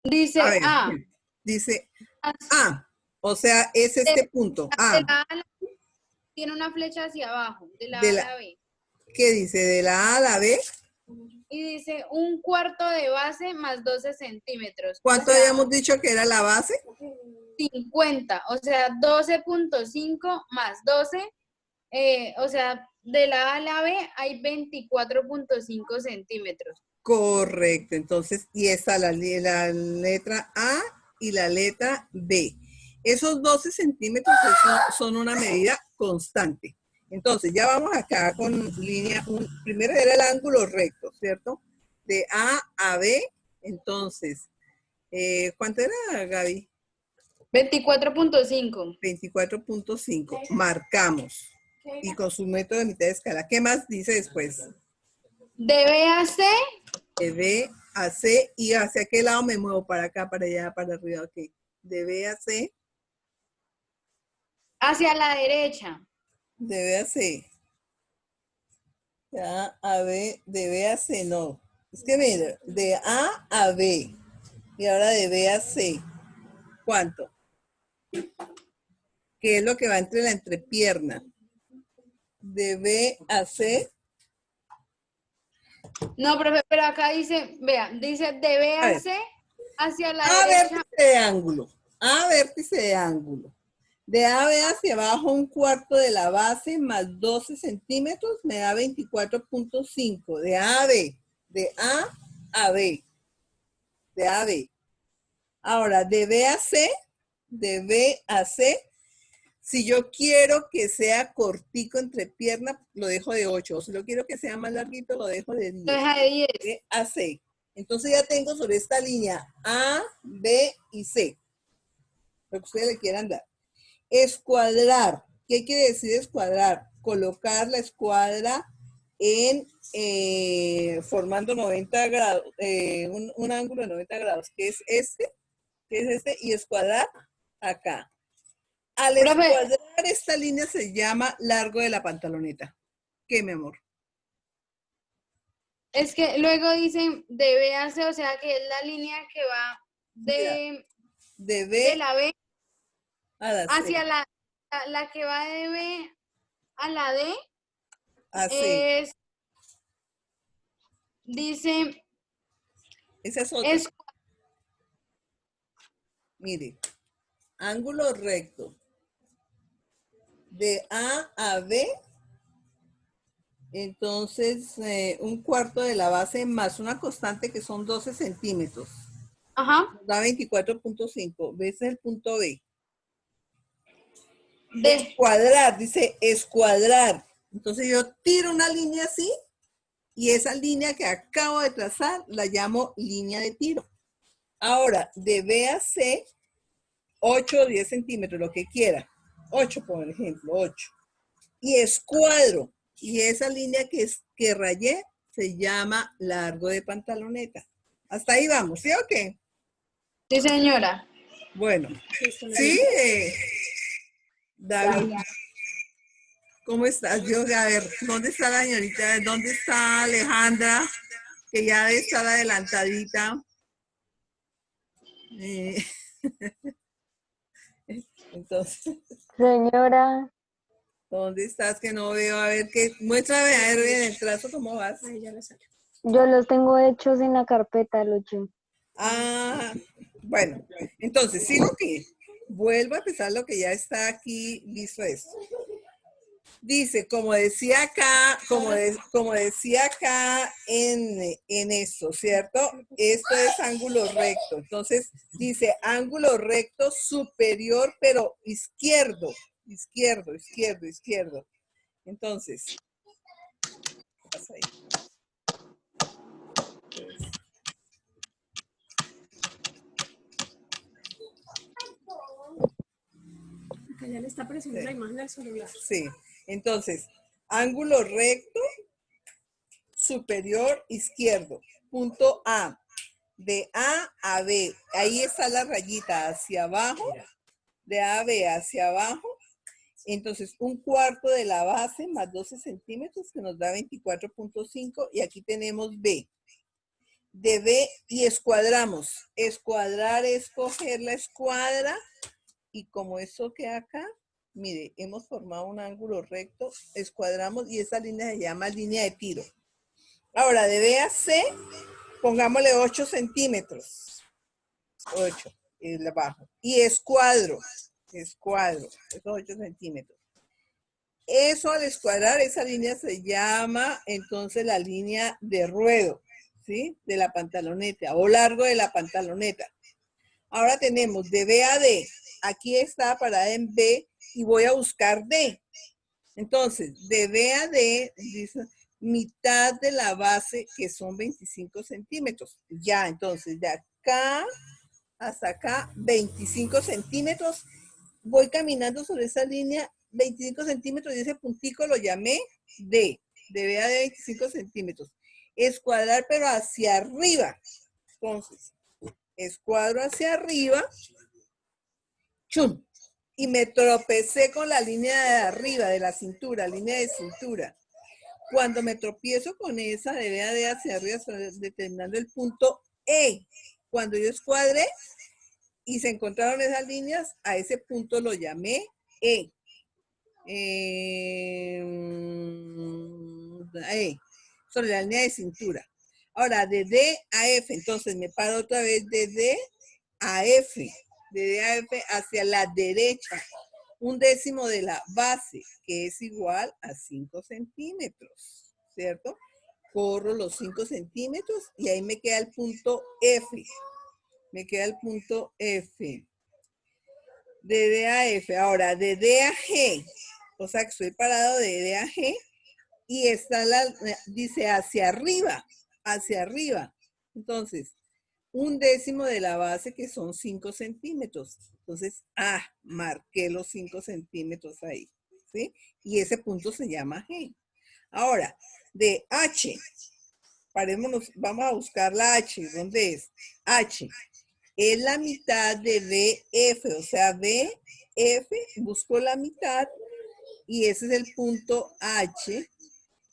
Dice A ver, A. dice A, o sea, es este punto, De A. la A a la B tiene una flecha hacia abajo, de la A De a la, la B. ¿qué dice? ¿De la A a la B? Y dice un cuarto de base más 12 centímetros. O ¿Cuánto sea, habíamos dicho que era la base? 50. O sea, 12.5 más 12. O sea, de la A a la B hay 24.5 centímetros. Correcto, entonces, y está la letra A y la letra B. Esos 12 centímetros son una medida constante. Entonces, ya vamos acá con línea, primero era el ángulo recto, ¿cierto? De A a B, entonces, ¿cuánto era, Gaby? 24.5. 24.5. Marcamos. Y con su método de mitad de escala. ¿Qué más dice después? De B a C. De B a C. ¿Y hacia qué lado me muevo? ¿Para acá, para allá, para arriba? Ok. De B a C. Hacia la derecha. De B a C. De A a B. De B a C, no. Es que mira, de A a B. Y ahora de B a C. ¿Cuánto? ¿Qué es lo que va entre la entrepierna? De B a C. No, profe, pero acá dice, vea, dice de B A a ver. C hacia la A derecha. vértice de ángulo. A vértice de ángulo. De AB hacia abajo un cuarto de la base más 12 centímetros me da 24.5. De A a B. De A a B. De A a B. Ahora, de B a C. De B a C. Si yo quiero que sea cortico entre piernas, lo dejo de 8. O si lo quiero que sea más larguito, lo dejo de 10. Lo deja de 10. B a C. Entonces ya tengo sobre esta línea A, B y C. Lo que ustedes le quieran dar. Escuadrar. ¿Qué quiere decir escuadrar? Colocar la escuadra en formando 90 grados, un ángulo de 90 grados, que es este, y escuadrar acá. Al Profe, escuadrar esta línea se llama largo de la pantaloneta. ¿Qué, mi amor? es que luego dicen de B a C, o sea que es la línea que va Mira, de de B la B a la C, hacia la que va de B a la D. a C. Dice, Esa es otra. es Mire, ángulo recto. De A a B. Entonces, un cuarto de la base más una constante que son 12 centímetros. ajá, Nos da 24.5. ¿Ves el punto B? D. Escuadrar, dice escuadrar. Entonces yo tiro una línea así y esa línea que acabo de trazar la llamo línea de tiro. Ahora, de B a C, 8 o 10 centímetros, lo que quiera. 8, por ejemplo, 8. Y escuadro. Y esa línea que rayé se llama largo de pantaloneta. Hasta ahí vamos, ¿sí o qué? Sí, señora. Bueno, sí, David, ¿cómo estás? Yo, a ver, ¿dónde está la señorita? ¿Dónde está Alejandra? Que ya debe estar adelantadita. Entonces, Señora, ¿dónde estás? Que no veo. A ver, que muéstrame a ver en el trazo cómo vas. yo los tengo hechos en la carpeta, Lucho. Ah, bueno, entonces, sigo aquí. Vuelvo a empezar lo que ya está aquí listo esto. Dice, como decía acá, como decía acá en esto, ¿cierto? Esto es ángulo recto. Entonces, dice ángulo recto superior, pero izquierdo. Izquierdo, izquierdo, izquierdo. Entonces, ¿qué pasa ahí? Acá ya le está apareciendo la imagen del celular. Sí, entonces, ángulo recto superior izquierdo, punto A. De A a B, ahí está la rayita hacia abajo, de A a B hacia abajo. Entonces, un cuarto de la base más 12 centímetros que nos da 24.5 y aquí tenemos B. de B y escuadramos. Escuadrar es coger la escuadra y como eso queda acá, mire, hemos formado un ángulo recto, escuadramos y esa línea se llama línea de tiro. Ahora, de B a C, pongámosle 8 centímetros. 8, es abajo. Y escuadro, esos 8 centímetros. Eso al escuadrar, esa línea se llama entonces la línea de ruedo, ¿sí? De la pantaloneta o largo de la pantaloneta. Ahora tenemos de B a D. Aquí está parada en B y voy a buscar D. Entonces, de B a D, dice mitad de la base, que son 25 centímetros. Ya, entonces, de acá hasta acá, 25 centímetros. Voy caminando sobre esa línea, 25 centímetros, y ese puntico lo llamé D. De B a D, 25 centímetros. Escuadrar, pero hacia arriba. Entonces, escuadro hacia arriba, chum, y me tropecé con la línea de arriba, de la cintura, línea de cintura. Cuando me tropiezo con esa de B a D hacia arriba, estoy determinando el punto E. Cuando yo escuadré y se encontraron esas líneas, a ese punto lo llamé E. Sobre la línea de cintura. Ahora, de D a F, entonces me paro otra vez de D a F, de D a F hacia la derecha, 1/10 de la base, que es igual a 5 centímetros, ¿cierto? Corro los 5 centímetros y ahí me queda el punto F. Me queda el punto F. De D a F. Ahora, de D a G. O sea, que estoy parado de D a G y está dice hacia arriba, hacia arriba. Entonces, 1/10 de la base, que son 5 centímetros. Entonces, marqué los 5 centímetros ahí, ¿sí? Y ese punto se llama G. Ahora, de H, parémonos, vamos a buscar la H. ¿Dónde es? H es la mitad de BF, o sea, BF, busco la mitad y ese es el punto H.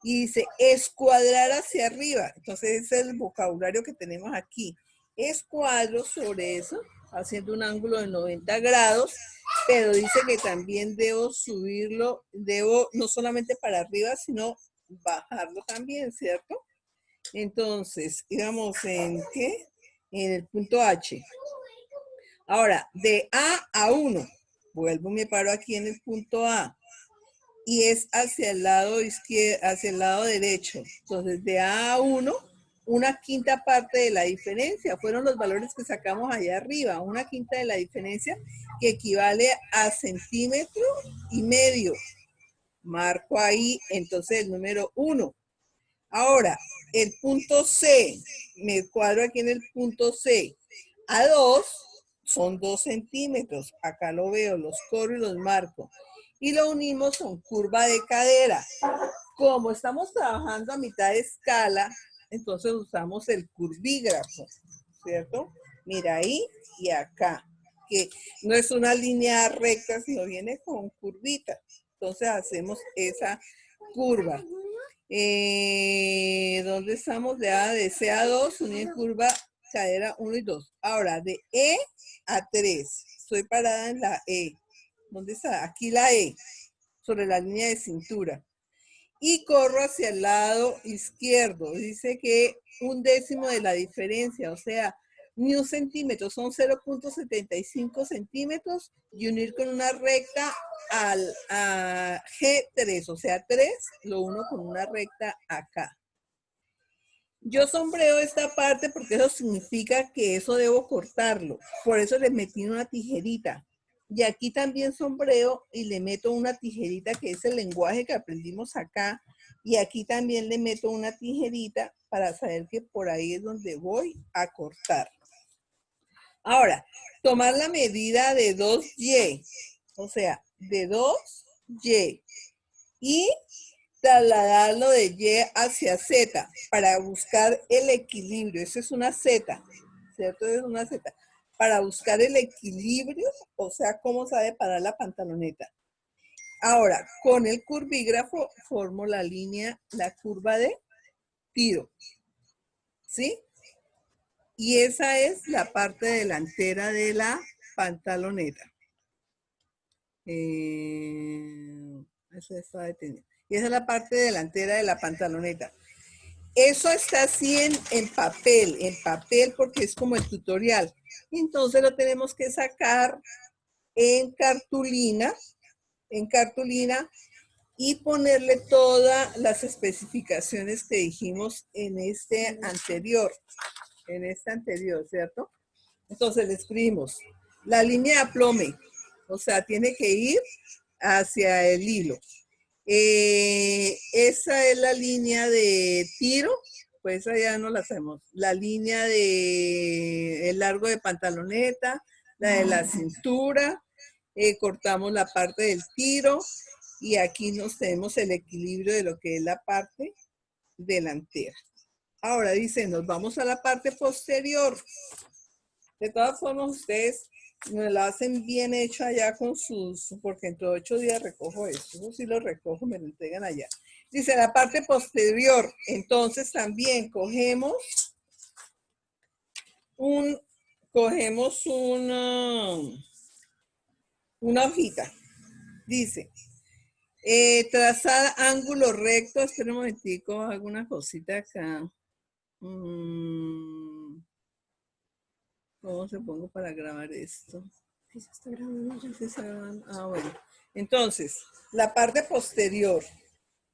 Y dice escuadrar hacia arriba. Entonces ese es el vocabulario que tenemos aquí. Escuadro sobre eso, haciendo un ángulo de 90 grados, pero dice que también debo subirlo, debo no solamente para arriba, sino bajarlo también, ¿cierto? Entonces, íbamos en ¿qué? En el punto H. Ahora, de A a 1, vuelvo, me paro aquí en el punto A. Y es hacia el lado izquierdo, hacia el lado derecho. Entonces, de A a 1, 1/5 parte de la diferencia. Fueron los valores que sacamos allá arriba. 1/5 de la diferencia, que equivale a 1,5 centímetros. Marco ahí, entonces, el número 1. Ahora, el punto C. Me cuadro aquí en el punto C. A 2 son 2 centímetros. Acá lo veo, los corro y los marco. Y lo unimos con curva de cadera. Como estamos trabajando a mitad de escala, entonces usamos el curvígrafo, ¿cierto? Mira ahí y acá, que no es una línea recta, sino viene con curvita. Entonces hacemos esa curva. ¿Dónde estamos? De C a 2, unir curva, cadera 1 y 2. Ahora, de E a 3, estoy parada en la E. ¿Dónde está? Aquí la E, sobre la línea de cintura. Y corro hacia el lado izquierdo. Dice que 1/10 de la diferencia, o sea, ni 1 centímetro, son 0,75 centímetros y unir con una recta a G3, o sea, 3, lo uno con una recta acá. Yo sombreo esta parte porque eso significa que eso debo cortarlo. Por eso le metí una tijerita. Y aquí también sombreo y le meto una tijerita, que es el lenguaje que aprendimos acá. Y aquí también le meto una tijerita para saber que por ahí es donde voy a cortar. Ahora, tomar la medida de 2Y, o sea, de 2Y. Y trasladarlo de Y hacia Z para buscar el equilibrio. Eso es una Z, ¿cierto? Es una Z. Para buscar el equilibrio, o sea, cómo sabe parar la pantaloneta. Ahora, con el curvígrafo formo la línea, la curva de tiro. ¿Sí? Y esa es la parte delantera de la pantaloneta. Eso está detenido. Y esa es la parte delantera de la pantaloneta. Eso está así en papel porque es como el tutorial. Entonces lo tenemos que sacar en cartulina y ponerle todas las especificaciones que dijimos en este anterior, ¿cierto? Entonces le escribimos la línea de aplome, o sea, tiene que ir hacia el hilo. Esa es la línea de tiro, pues allá no la hacemos. La línea de el largo de pantaloneta, la de la cintura, cortamos la parte del tiro y aquí nos tenemos el equilibrio de lo que es la parte delantera. Ahora dice, nos vamos a la parte posterior. De todas formas, ustedes me lo hacen bien hecho allá con sus, porque entre 8 días recojo esto. Eso sí lo recojo, me lo entregan allá. Dice la parte posterior. Entonces también cogemos una hojita. Dice, trazar ángulo recto. Espera un momentico, hago una cosita acá. ¿Cómo se pongo para grabar esto? Ahí se está grabando ya. ¿Sí está grabando? Ah, bueno. Entonces, la parte posterior.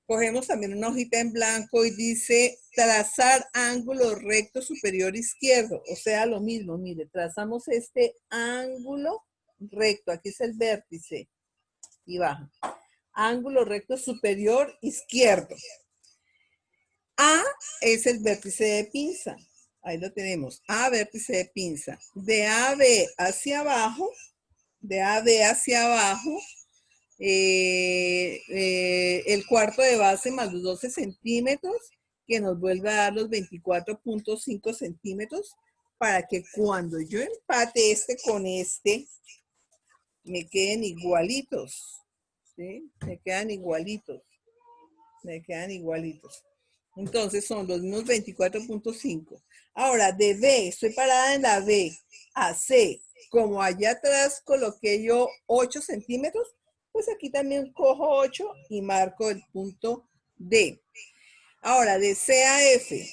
Cogemos también una hojita en blanco y dice trazar ángulo recto superior izquierdo. O sea, lo mismo, mire, trazamos este ángulo recto. Aquí es el vértice y baja. Ángulo recto superior izquierdo. A es el vértice de pinza. Ahí lo tenemos. A, vértice de pinza. De AB hacia abajo, el cuarto de base más los 12 centímetros, que nos vuelve a dar los 24.5 centímetros, para que cuando yo empate este con este, me queden igualitos. ¿Sí? Me quedan igualitos. Entonces son los mismos 24.5. Ahora, de B, estoy parada en la B, a C, como allá atrás coloqué yo 8 centímetros, pues aquí también cojo 8 y marco el punto D. Ahora, de C a F,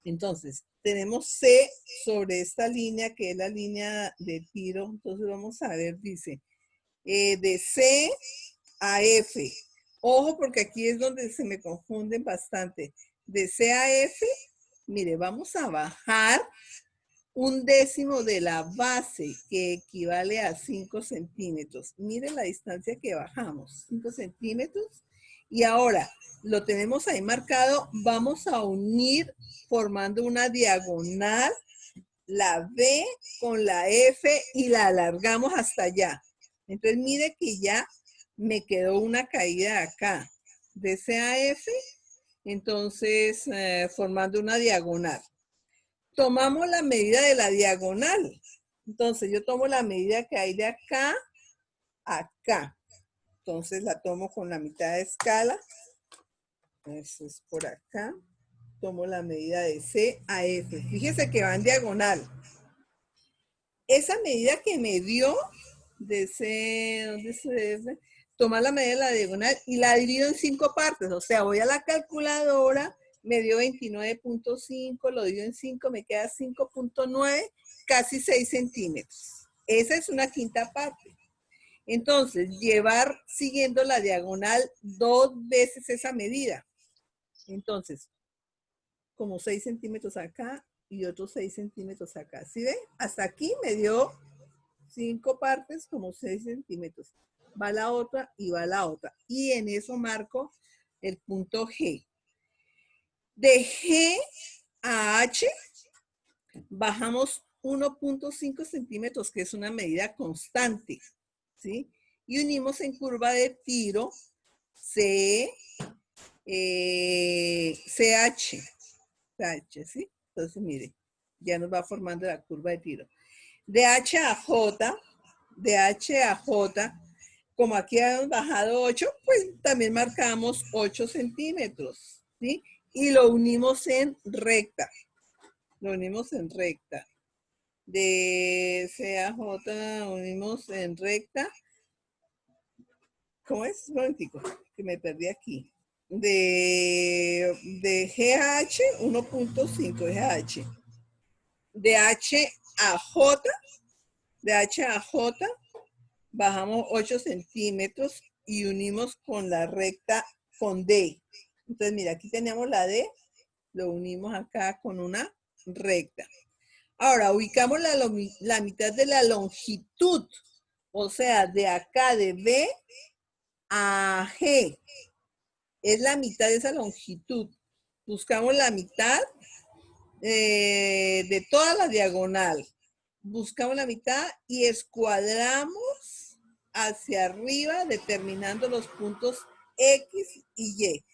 entonces tenemos C sobre esta línea que es la línea de tiro. Entonces vamos a ver, dice, de C a F. Ojo, porque aquí es donde se me confunden bastante. De C a F, mire, vamos a bajar 1/10 de la base, que equivale a 5 centímetros. Miren la distancia que bajamos, 5 centímetros. Y ahora, lo tenemos ahí marcado, vamos a unir formando una diagonal, la B con la F y la alargamos hasta allá. Entonces, mire que ya me quedó una caída acá, de C a F, entonces formando una diagonal. Tomamos la medida de la diagonal. Entonces yo tomo la medida que hay de acá a acá. Entonces la tomo con la mitad de escala. Eso es por acá. Tomo la medida de C a F. Fíjese que va en diagonal. Esa medida que me dio de C, ¿dónde se F? Toma la medida de la diagonal y la divido en 5 partes. O sea, voy a la calculadora, me dio 29.5, lo divido en 5, me queda 5.9, casi 6 centímetros. Esa es una quinta parte. Entonces, llevar siguiendo la diagonal 2 veces esa medida. Entonces, como 6 centímetros acá y otros 6 centímetros acá. ¿Sí ven? Hasta aquí me dio 5 partes como 6 centímetros. Va la otra y va la otra. Y en eso marco el punto G. De G a H bajamos 1.5 centímetros, que es una medida constante, ¿sí? Y unimos en curva de tiro CH, ¿sí? Entonces, mire, ya nos va formando la curva de tiro. De H a J, como aquí hemos bajado 8, pues también marcamos 8 centímetros, ¿sí? Y lo unimos en recta. lo unimos en recta. De CAJ unimos en recta. ¿Cómo es? Un momentico, que me perdí aquí. De GH, 1.5 GH. De H a J, bajamos 8 centímetros y unimos con la recta con D. Entonces, mira, aquí teníamos la D, lo unimos acá con una recta. Ahora, ubicamos la mitad de la longitud, o sea, de acá de B a G. Es la mitad de esa longitud. Buscamos la mitad de toda la diagonal. Buscamos la mitad y escuadramos hacia arriba, determinando los puntos X y Y.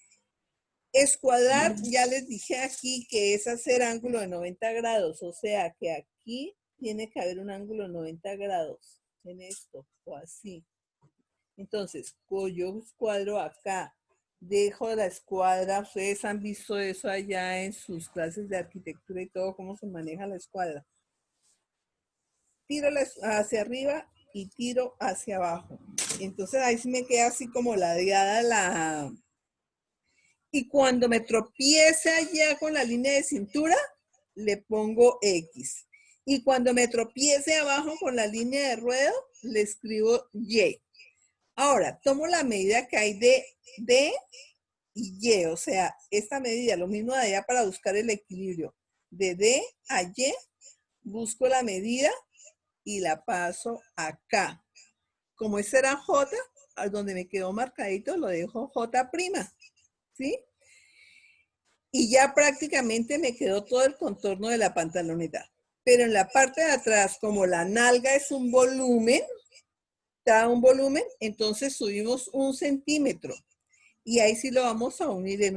Escuadrar, ya les dije aquí que es hacer ángulo de 90 grados, o sea que aquí tiene que haber un ángulo de 90 grados en esto, o así. Entonces, yo escuadro acá, dejo la escuadra, ustedes han visto eso allá en sus clases de arquitectura y todo, cómo se maneja la escuadra. Tiro hacia arriba y tiro hacia abajo. Entonces ahí sí me queda así como ladeada la... Y cuando me tropiece allá con la línea de cintura, le pongo X. Y cuando me tropiece abajo con la línea de ruedo, le escribo Y. Ahora, tomo la medida que hay de D y Y, o sea, esta medida, lo mismo de allá para buscar el equilibrio. De D a Y, busco la medida y la paso acá. Como ese era J, a donde me quedó marcadito, lo dejo J', ¿sí? Y ya prácticamente me quedó todo el contorno de la pantaloneta. Pero en la parte de atrás, como la nalga es un volumen, da un volumen, entonces subimos 1 centímetro. Y ahí sí lo vamos a unir en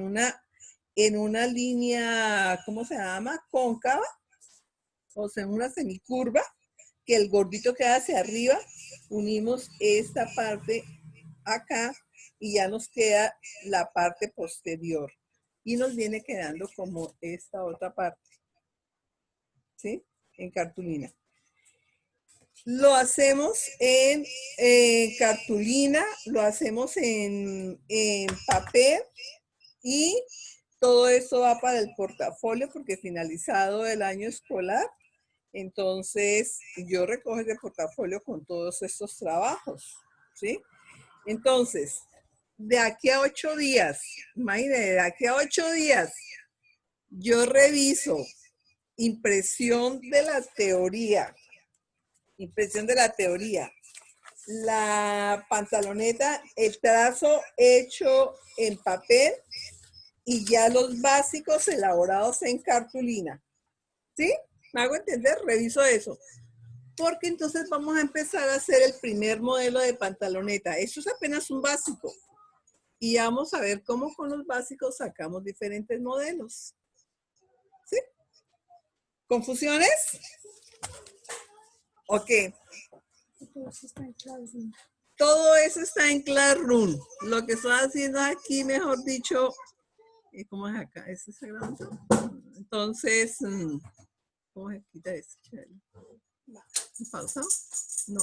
una línea, ¿cómo se llama? Cóncava, o sea, en una semicurva, que el gordito queda hacia arriba. Unimos esta parte acá y ya nos queda la parte posterior. Y nos viene quedando como esta otra parte, ¿sí? En cartulina. Lo hacemos en cartulina, lo hacemos en papel y todo eso va para el portafolio porque finalizado el año escolar, entonces yo recojo ese portafolio con todos estos trabajos, ¿sí? Entonces, de aquí a 8 días, imagínense, de aquí a 8 días, yo reviso impresión de la teoría, la pantaloneta, el trazo hecho en papel y ya los básicos elaborados en cartulina. ¿Sí? ¿Me hago entender? Reviso eso. Porque entonces vamos a empezar a hacer el primer modelo de pantaloneta. Esto es apenas un básico. Y vamos a ver cómo con los básicos sacamos diferentes modelos. ¿Sí? ¿Confusiones? Ok. Todo eso está en Classroom. Lo que estoy haciendo aquí, mejor dicho, ¿cómo es acá? ¿Eso se graba? Entonces, ¿cómo se quita eso? ¿Pausa? No.